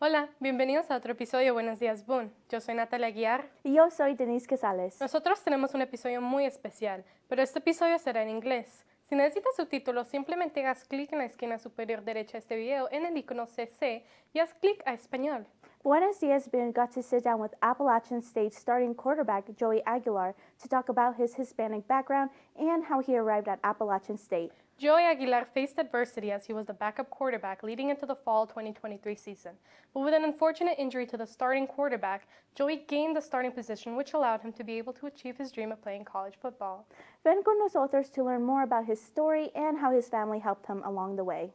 Hola, bienvenidos a otro episodio de Buenos Dias Boone. Yo soy Joey Aguilar. Y yo soy Denise Casales. Nosotros tenemos un episodio muy especial, pero este episodio será en inglés. Si necesitas subtítulos, simplemente haz clic en la esquina superior derecha de este video en el icono CC y haz clic a español. Buenos Dias Boone got to sit down with Appalachian State starting quarterback Joey Aguilar to talk about his Hispanic background and how he arrived at Appalachian State. Joey Aguilar faced adversity as he was the backup quarterback leading into the fall 2023 season. But with an unfortunate injury to the starting quarterback, Joey gained the starting position, which allowed him to be able to achieve his dream of playing college football. Ven con nosotros to learn more about his story and how his family helped him along the way.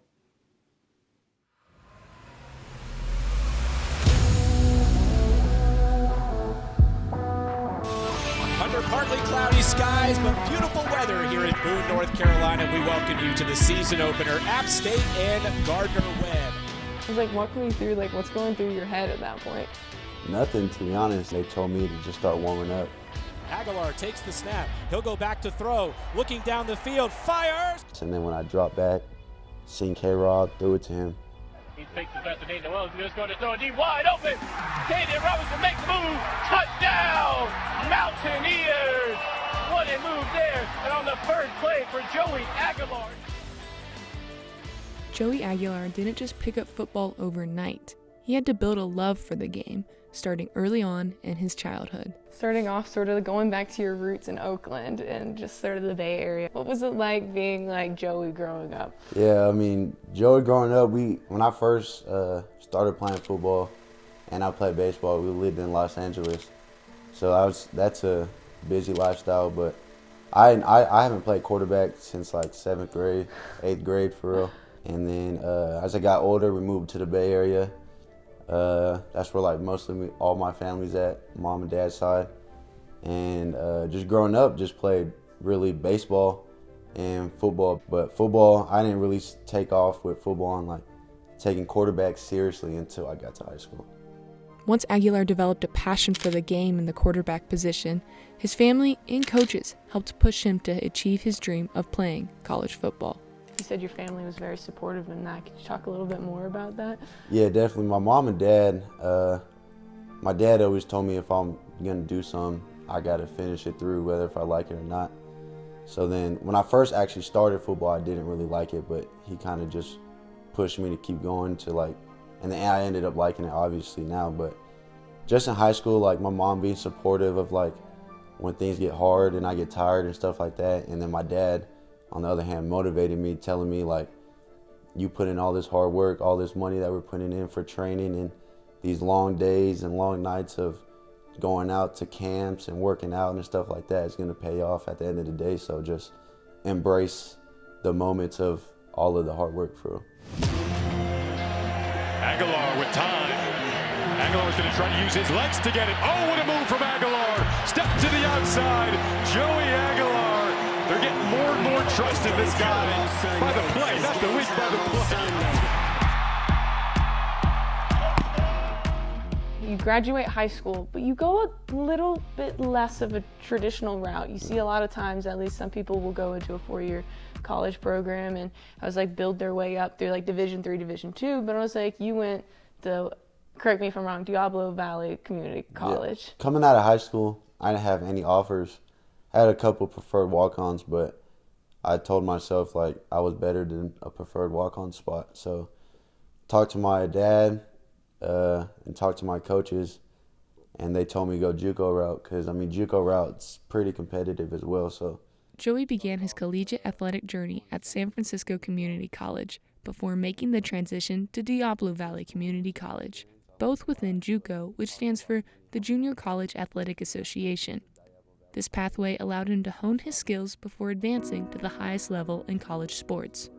Under partly cloudy skies, but beautiful weather here in Boone, North Carolina. We welcome you to the season opener, App State and Gardner-Webb. I was like, walk me through what's going through your head at that point. Nothing, to be honest. They told me to just start warming up. Aguilar takes the snap. He'll go back to throw. Looking down the field, fires! And then when I dropped back, seen K-Rod, threw it to him. He takes the best of Nathan Wells. He's just going to throw it deep, wide open. Daniel Robinson makes the move. Touchdown, Mountaineers. What a move there. And on the first play for Joey Aguilar. Joey Aguilar didn't just pick up football overnight. He had to build a love for the game, starting early on in his childhood. Starting off sort of going back to your roots in Oakland and just sort of the Bay Area. What was it like being like Joey growing up? Yeah, I mean, Joey growing up, when I first started playing football and I played baseball, we lived in Los Angeles. So that's a busy lifestyle, but I haven't played quarterback since like 7th grade, 8th grade for real. And then as I got older, we moved to the Bay Area. That's where like mostly all my family's at, mom and dad's side. And just growing up, just played really baseball and football. But football, I didn't really take off with football and like taking quarterback seriously until I got to high school. Once Aguilar developed a passion for the game and the quarterback position, his family and coaches helped push him to achieve his dream of playing college football. You said your family was very supportive in that. Could you talk a little bit more about that? Yeah, definitely. My mom and dad, my dad always told me if I'm gonna do something, I gotta finish it through, whether if I like it or not. So then when I first actually started football, I didn't really like it, but he kind of just pushed me to keep going to like, and then I ended up liking it obviously now, but just in high school, like my mom being supportive of like when things get hard and I get tired and stuff like that, and then my dad, on the other hand, motivated me, telling me like, you put in all this hard work, all this money that we're putting in for training and these long days and long nights of going out to camps and working out and stuff like that is gonna pay off at the end of the day. So just embrace the moments of all of the hard work for real. Aguilar with time. Aguilar's gonna try to use his legs to get it. Oh, what a move from Aguilar. Step to the outside, Joey Aguilar. They're getting more and more trust in this guy by the play, not the week, by the play. You graduate high school, but you go a little bit less of a traditional route. You see a lot of times, at least some people will go into a 4-year college program and I was like build their way up through like Division III, Division II, but I was like, you went to, correct me if I'm wrong, Diablo Valley Community College. Yeah. Coming out of high school, I didn't have any offers. I had a couple preferred walk-ons, but I told myself like I was better than a preferred walk-on spot. So talked to my dad and talked to my coaches, and they told me to go JUCO route because, I mean, JUCO route's pretty competitive as well. So Joey began his collegiate athletic journey at San Francisco Community College before making the transition to Diablo Valley Community College, both within JUCO, which stands for the Junior College Athletic Association. This pathway allowed him to hone his skills before advancing to the highest level in college sports.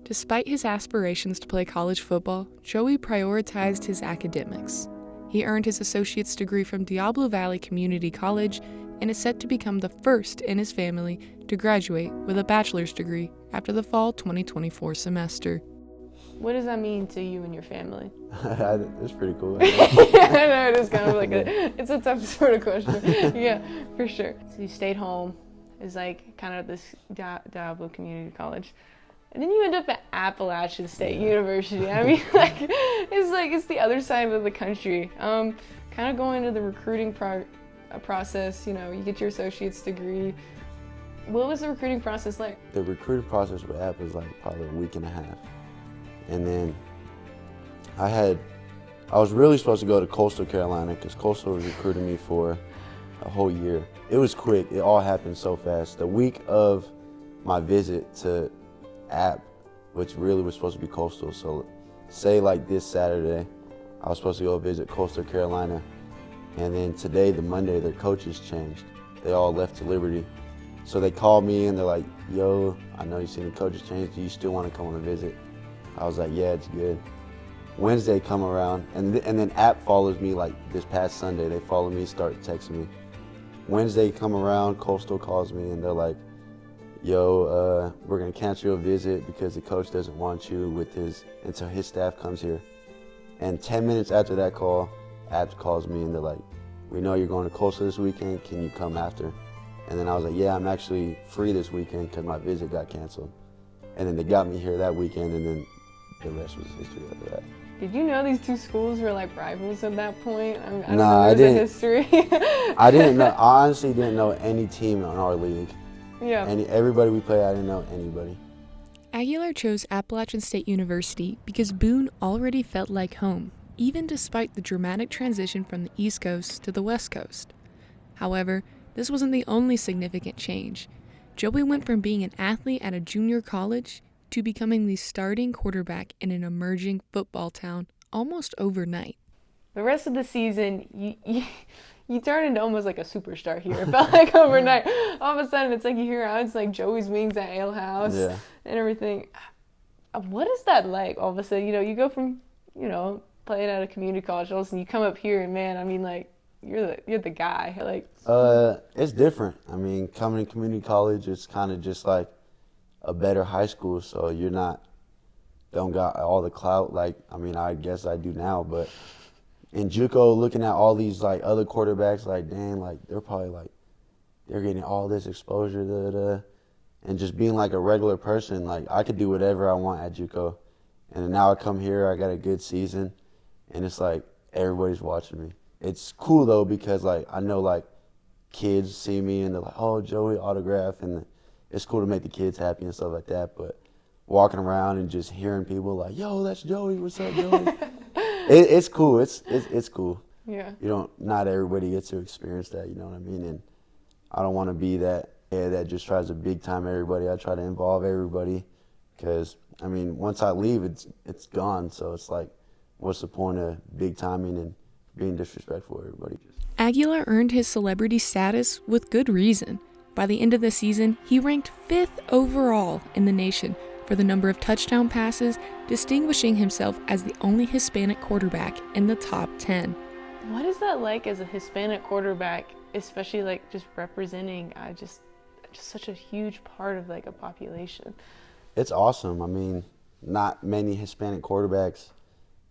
Despite his aspirations to play college football, Joey prioritized his academics. He earned his associate's degree from Diablo Valley Community College and is set to become the first in his family to graduate with a bachelor's degree after the fall 2024 semester. What does that mean to you and your family? It's pretty cool. I know, it is kind of like it's a tough sort of question. Yeah, for sure. So you stayed home, is like kind of this Diablo Community College. and then you end up at Appalachian State University. I mean, it's the other side of the country. Kind of going into the recruiting process, you know, you get your associate's degree. What was the recruiting process like? The recruiting process with App was like probably a week and a half. And then I was really supposed to go to Coastal Carolina because Coastal was recruiting me for a whole year. It was quick, it all happened so fast. The week of my visit to App, which really was supposed to be Coastal, so say like this Saturday, I was supposed to go visit Coastal Carolina, and then today, the Monday, their coaches changed. They all left to Liberty. So they called me and they're like, yo, I know you've seen the coaches change, do you still want to come on a visit? I was like, yeah, it's good. Wednesday come around, and then App follows me like this past Sunday. They follow me, start texting me. Wednesday come around, Coastal calls me and they're like, yo, we're gonna cancel your visit because the coach doesn't want you until his staff comes here. And 10 minutes after that call, App calls me and they're like, we know you're going to Coastal this weekend, can you come after? And then I was like, yeah, I'm actually free this weekend because my visit got canceled. And then they got me here that weekend, and then the rest was history after that. Did you know these two schools were like rivals at that point? I don't know, I didn't. History. I didn't know. I honestly didn't know any team in our league. Yeah. Everybody we played, I didn't know anybody. Aguilar chose Appalachian State University because Boone already felt like home, even despite the dramatic transition from the East Coast to the West Coast. However, this wasn't the only significant change. Joey went from being an athlete at a junior college to becoming the starting quarterback in an emerging football town almost overnight. The rest of the season, you turn into almost like a superstar here. It felt like overnight. All of a sudden, it's like you hear it's like Joey's Wings at Ale House and everything. What is that like? All of a sudden, you know, you go from, you know, playing at a community college, and you come up here, and man, I mean, like, you're the guy. Like, it's different. I mean, coming to community college, it's kind of just like a better high school, so don't got all the clout like, I mean, I guess I do now, but in JUCO, looking at all these like other quarterbacks, like, dang, like they're probably like, they're getting all this exposure, and just being like a regular person, like I could do whatever I want at JUCO, and now I come here, I got a good season, and it's like everybody's watching me. It's cool though because like I know like kids see me and they're like, oh, Joey autograph, and it's cool to make the kids happy and stuff like that, but walking around and just hearing people like, yo, that's Joey, what's up, Joey? It's cool, it's cool. Yeah. Not everybody gets to experience that, you know what I mean? And I don't want to be that that just tries to big time everybody. I try to involve everybody because, I mean, once I leave, it's gone, so it's like, what's the point of big timing and being disrespectful to everybody? Aguilar earned his celebrity status with good reason. By the end of the season, he ranked 5th overall in the nation for the number of touchdown passes, distinguishing himself as the only Hispanic quarterback in the top 10. What is that like as a Hispanic quarterback, especially like just representing just such a huge part of like a population? It's awesome. I mean, not many Hispanic quarterbacks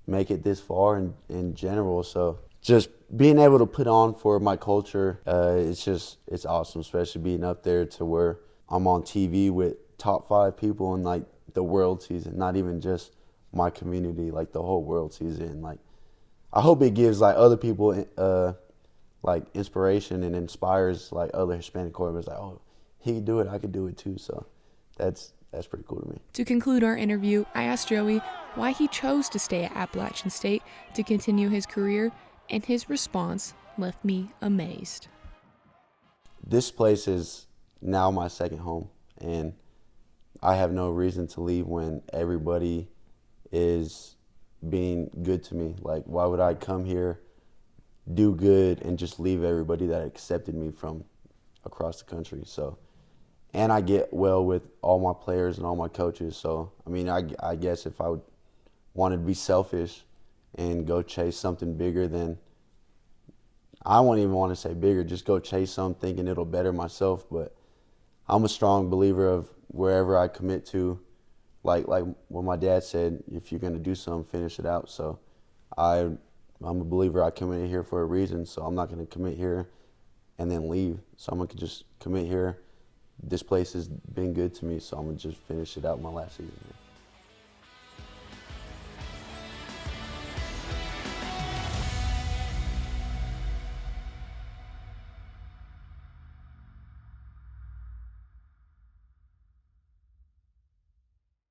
make it this far in general, so just being able to put on for my culture, it's awesome, especially being up there to where I'm on TV with top 5 people in like the world season, not even just my community, like the whole world season. Like, I hope it gives like other people like inspiration and inspires like other Hispanic quarterbacks, like, oh, he could do it, I could do it too. So that's pretty cool to me. To conclude our interview, I asked Joey why he chose to stay at Appalachian State to continue his career, and his response left me amazed. This place is now my second home, and I have no reason to leave when everybody is being good to me. Like, why would I come here, do good, and just leave everybody that accepted me from across the country? So, and I get well with all my players and all my coaches. So, I mean, I guess if I would wanted to be selfish and go chase something bigger, then I won't even want to say bigger, just go chase something thinking it'll better myself. But I'm a strong believer of wherever I commit to, like what my dad said, if you're going to do something, finish it out. So I'm a believer. I committed here for a reason, so I'm not going to commit here and then leave. So I'm going to just commit here this place has been good to me, so I'm gonna just finish it out my last season here.